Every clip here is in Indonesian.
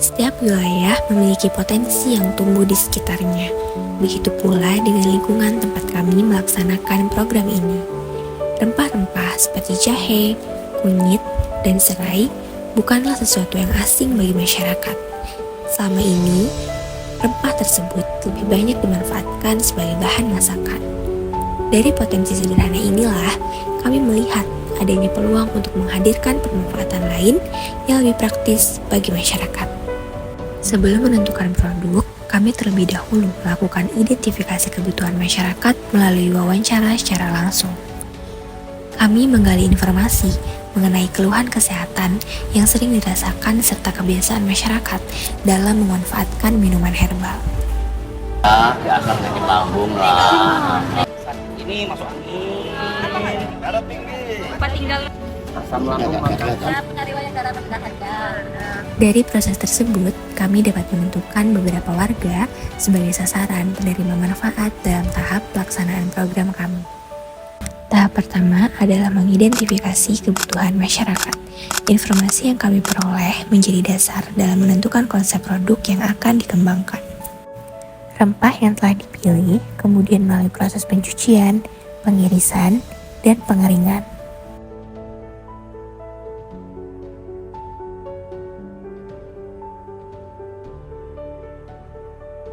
Setiap wilayah memiliki potensi yang tumbuh di sekitarnya. Begitu pula dengan lingkungan tempat kami melaksanakan program ini. Rempah-rempah seperti jahe, kunyit, dan serai bukanlah sesuatu yang asing bagi masyarakat. Selama ini, rempah tersebut lebih banyak dimanfaatkan sebagai bahan masakan. Dari potensi sederhana inilah, kami melihat adanya peluang untuk menghadirkan pemanfaatan lain yang lebih praktis bagi masyarakat. Sebelum menentukan produk, kami terlebih dahulu melakukan identifikasi kebutuhan masyarakat melalui wawancara secara langsung. Kami menggali informasi mengenai keluhan kesehatan yang sering dirasakan serta kebiasaan masyarakat dalam memanfaatkan minuman herbal. Biasa penyakit lambung lah. Ini masuk angin. Darah tinggi. Tempat tinggal. Asam lambung Penariwan darah rendah ada. Dari proses tersebut, kami dapat menentukan beberapa warga sebagai sasaran penerima manfaat dalam tahap pelaksanaan program kami. Tahap pertama adalah mengidentifikasi kebutuhan masyarakat. Informasi yang kami peroleh menjadi dasar dalam menentukan konsep produk yang akan dikembangkan. Rempah yang telah dipilih kemudian melalui proses pencucian, pengirisan, dan pengeringan.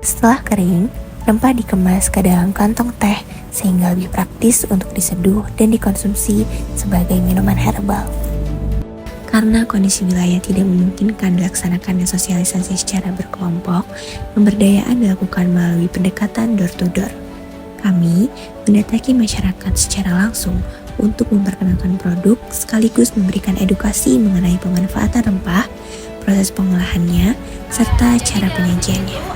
Setelah kering, rempah dikemas ke dalam kantong teh sehingga lebih praktis untuk diseduh dan dikonsumsi sebagai minuman herbal. Karena kondisi wilayah tidak memungkinkan dilaksanakannya sosialisasi secara berkelompok, pemberdayaan dilakukan melalui pendekatan door-to-door. Kami mendatangi masyarakat secara langsung untuk memperkenalkan produk sekaligus memberikan edukasi mengenai pemanfaatan rempah, proses pengolahannya, serta cara penyajiannya.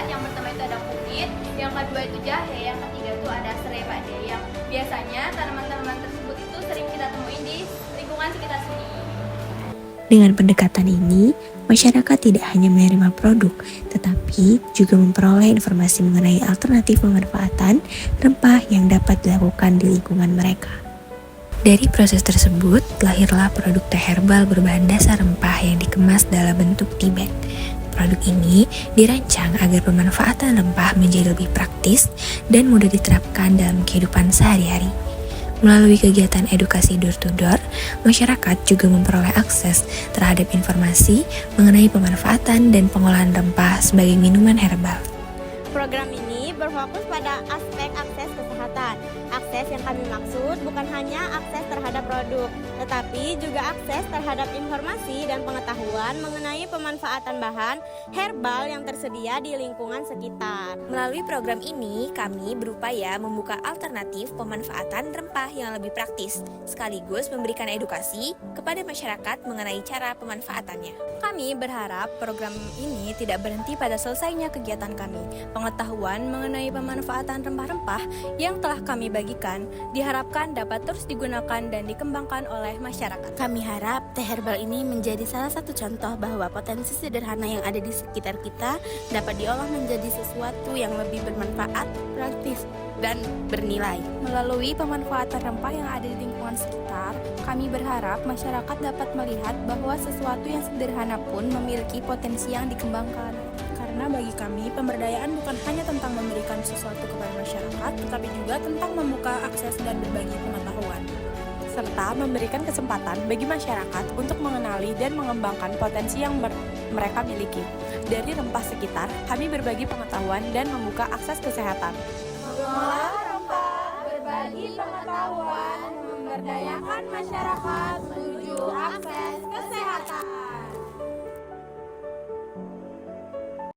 Yang pertama itu ada kunyit, yang kedua itu jahe, yang ketiga itu ada serai Pak De, yang biasanya tanaman-tanaman tersebut itu sering kita temuin di lingkungan sekitar sini. Dengan pendekatan ini, masyarakat tidak hanya menerima produk, tetapi juga memperoleh informasi mengenai alternatif pemanfaatan rempah yang dapat dilakukan di lingkungan mereka. Dari proses tersebut, lahirlah produk teh herbal berbahan dasar rempah yang dikemas dalam bentuk tea bag. Produk ini dirancang agar pemanfaatan rempah menjadi lebih praktis dan mudah diterapkan dalam kehidupan sehari-hari. Melalui kegiatan edukasi door-to-door, masyarakat juga memperoleh akses terhadap informasi mengenai pemanfaatan dan pengolahan rempah sebagai minuman herbal. Program ini berfokus pada aspek akses kesehatan. Akses yang kami maksud bukan hanya akses terhadap produk, tetapi juga akses terhadap informasi dan pengetahuan mengenai pemanfaatan bahan herbal yang tersedia di lingkungan sekitar. Melalui program ini, kami berupaya membuka alternatif pemanfaatan rempah yang lebih praktis, sekaligus memberikan edukasi kepada masyarakat mengenai cara pemanfaatannya. Kami berharap program ini tidak berhenti pada selesainya kegiatan kami. Pengetahuan mengenai pemanfaatan rempah-rempah yang telah kami bagikan diharapkan dapat terus digunakan dan dikembangkan oleh masyarakat. Kami harap teh herbal ini menjadi salah satu contoh bahwa potensi sederhana yang ada di sekitar kita dapat diolah menjadi sesuatu yang lebih bermanfaat, praktis, dan bernilai. Melalui pemanfaatan rempah yang ada di lingkungan sekitar, kami berharap masyarakat dapat melihat bahwa sesuatu yang sederhana pun memiliki potensi yang dikembangkan. Karena bagi kami, pemberdayaan bukan hanya tentang memberikan sesuatu kepada masyarakat, tetapi juga tentang membuka akses dan berbagi pengetahuan, serta memberikan kesempatan bagi masyarakat untuk mengenali dan mengembangkan potensi yang mereka miliki. Dari rempah sekitar, kami berbagi pengetahuan dan membuka akses kesehatan. Mengolah rempah, berbagi pengetahuan, memberdayakan masyarakat menuju akses kesehatan.